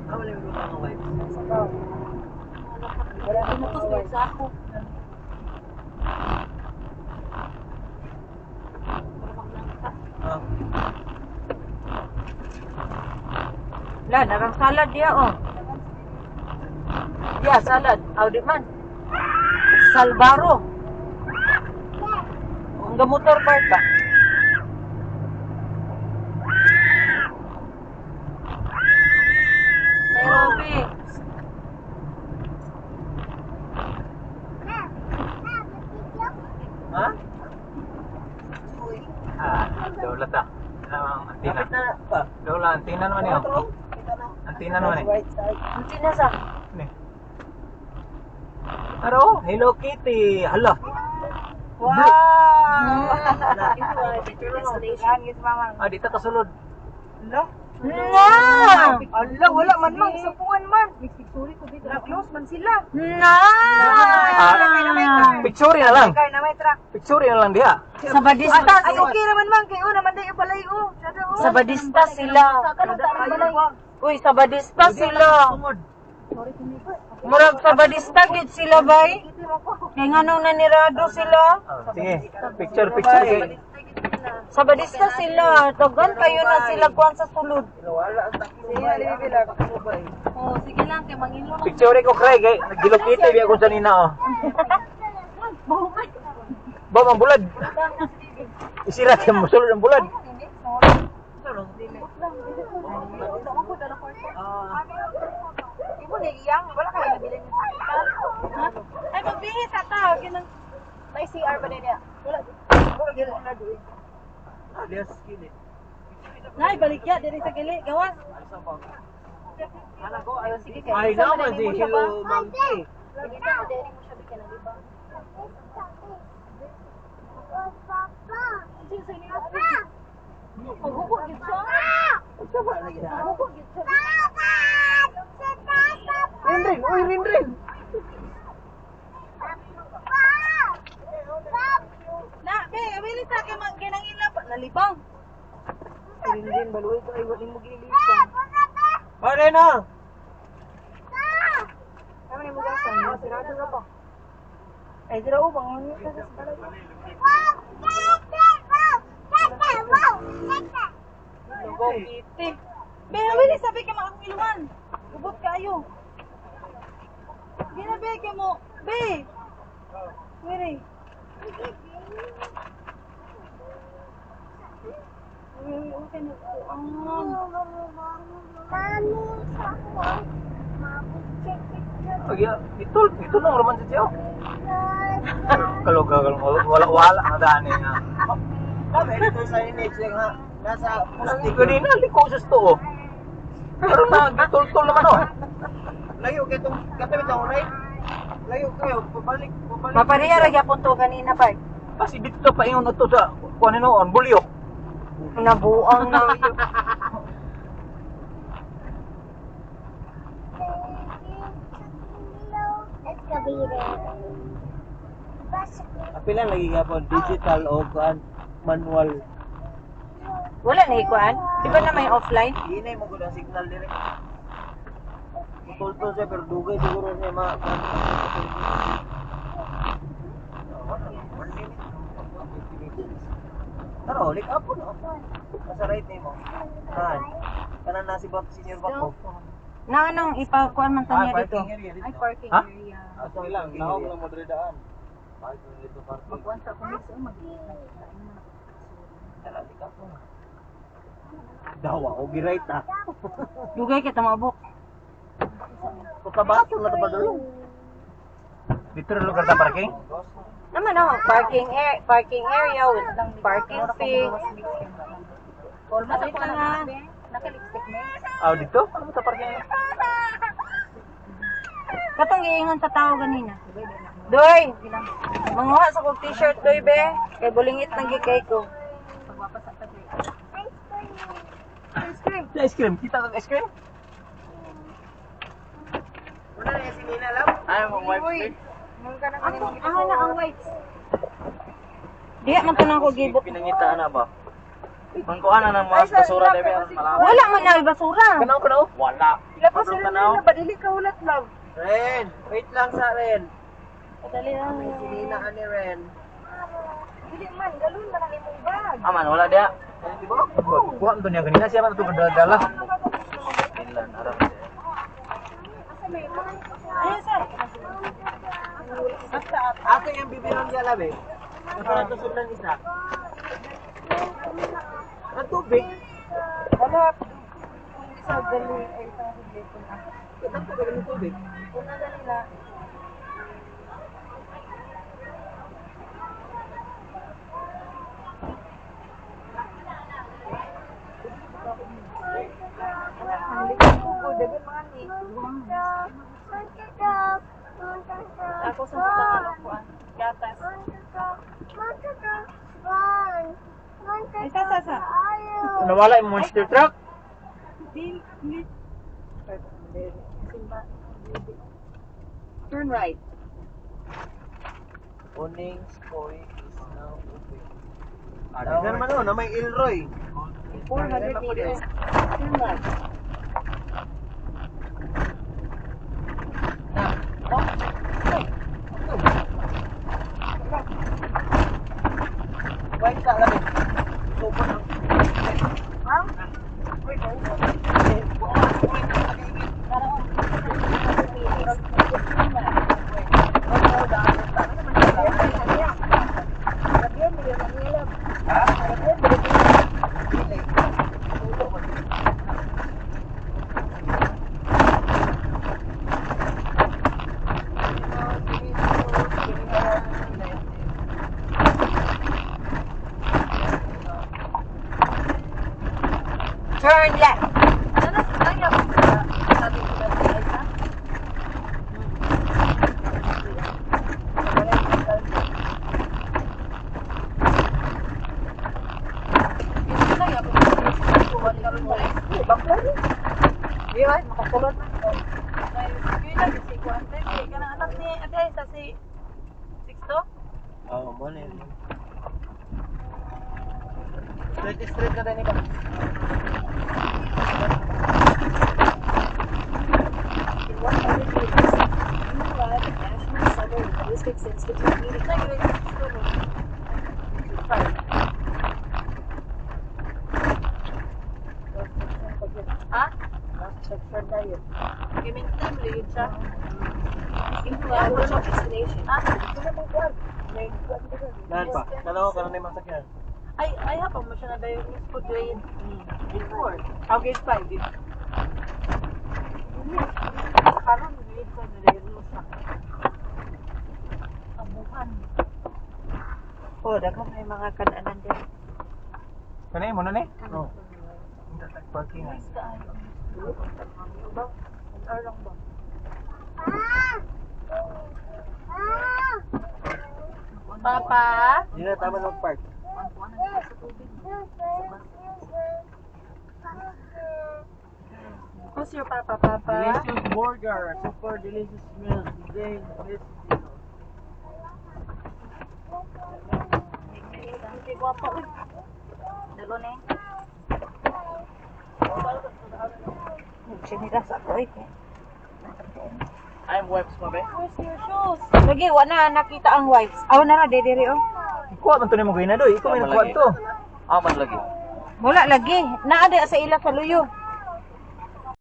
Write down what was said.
Wala yung mga white. Wala na mga white. La, narang salad dia oh. Ya, salad. Aw di man. Salbaro. Ang motor park ba? Nairobi. Ha? Daulat ah. Antina. Daulat, antina naman yun. Antina naman eh. Antina sa? Aro, Hello Kitty. Hala. Wow! Dito kasulod. No? Na! Allah, wala man mang supungan man. Sorry ko dito. Close man sila. Na! Picture na lang. Kaya na may truck. Picture na lang dia. Sa badista. Ay, okay naman man. Kaya naman din yung balay. Sa badista sila. Uy, sa badista sila. Murag sa badista gid sila bay. Kaya nga nung nanirado sila. Sige, picture kay. Sa badista sila. Togan kayo na sila kuan sa sulod. Oh, sige lang. Kaya mangilo lang. Picture ko kay gilokite biya ko sa nina oh. Ba ang bulad. Isirat yung musulod ang bulad. Ibo na iyang. Wala kayo nabili niyo sa hospital. Ay, magbihis sa tao. May CR ba niya? Wala. Wala doon. Alias kini. Nay, balikya. Diri sa gili. Gawas. Anak ko Ayo, sige kayo. ay naman si Hello Monkey. Lagi na, diri mo siya bigyan ng iba. Sige, sa inyo. Maghubog yun siya. Maghubog yun siya. Rinrin, uy Rinrin. Na, be, amili sa akin ginangila pa. Nalibang. Rinrin baluoy ko ay wali mo gilisan. Ano na? Kami ni mo gasan. Sirado na ba? Ay dira ubang ngunit ka sa balay. Go kitty. Be, amili sabi ka mga iluman. Gubot kayo. Ginabi ka mo. Be. Wiri. Itu nung roman siya. Kalau wala na dani nga. Kami dito sa init nga nasa pusti ko din ali ko sa sto. Pero na gitul-tul naman oh. Layo kitong katabi ta unay. Layo kayo pabalik. Mapariya ra gyapon to kanina pa. Kasi dito pa ingon to sa kuan noon bulyo. Nabuang na. Apilan lagi nga po digital o kuan manual. Wala na ikuan. Di ba na may offline? Inay mo gud ang signal dire. Tulto siya pero dugay siguro niya Taro, lik up no. Sa right name mo. Kan. Kanan na si Bob Senior Bako. Na anong ipakuan man tanya dito? Ay, parking Ha? area. Ato lang, naog lang mo daan. Bakit dito parking? Magkuhan sa kumis. Mag-iingat. Tara, lik up mo. Dawa, o right ah. Dugay kita mabuk. Pagkabato na ba dulu? Dito rin lugar na parking? Naman oh, parking area with parking fee. Olma sa kuha na. Naka-lipstick na. Ah, dito? Ano sa parking? Katong giingon sa tao ganina. Doy, manguha sa kong t-shirt doy be. Kay bulingit nang gikay ko. Pagwapas sa tabi. Ice cream. Kita kang ice cream? Wala na si Nina lang? Ay, mga white Ang whites. Diya man tanang ko gibot. Pinangitaan na ba? Pangkuan na ng mga basura debe aron malaman. Wala man na basura. Kanaw. Wala. Lapos Sobrang sila tanaw. na, badili ka ulat lang. Ren, wait lang sa Ren. Padali lang. May sininaan ni Ren. Hindi man, galon na lang imong bag. Aman wala dia. Kuha mo niya ganina siya man ito dala. Pinlan aram. Ayun, sir. Ako yung bibiron niya labi. Para tusod ng isa. Ang tubig. Wala. Isa dali ay isang higlepon ako. Kitang tubig ng tubig. Una na nila. Ang likod ko po, dagan mga ni. Ako sa mga kalokohan. Gatas. Isa, sa. Nawala yung monster truck. Hindi. Turn right. Uning Spoy is now open. Ano naman na may Ilroy. 400 meters. Turn left. White sa labi. Sopo ng Turn left. Oh, mo na yun. Straight ka din iba. Ha? Section na yun. Gaming time, liit siya. Ha? Lahat pa. Dalawa ka na yung masakyan. Ay, hapang mo siya na dayo yung food grade. Before. How grade 5? Karoon, grade 5 na dayo mo siya. Abuhan. Oh, daghang may mga kananan din. Kanay mo na ni? Oo. Parking. Nice ka ay. Ba? An hour lang ba? Papa? Hindi na tama ng park. Who's your papa, Papa? Delicious burger. Super delicious meal. Today, this Okay, guwapo. Uy. Dalo na eh. Sinilas ako eh. I'm webs mo ba? Where's your shoes? Lagi, wala nakita ang wipes. Aw na ra, dediri oh. Kuha man to ni mo gina doy. Ikaw may nakuha to. Aman lagi. Wala lagi. Naada sa ila sa luyo.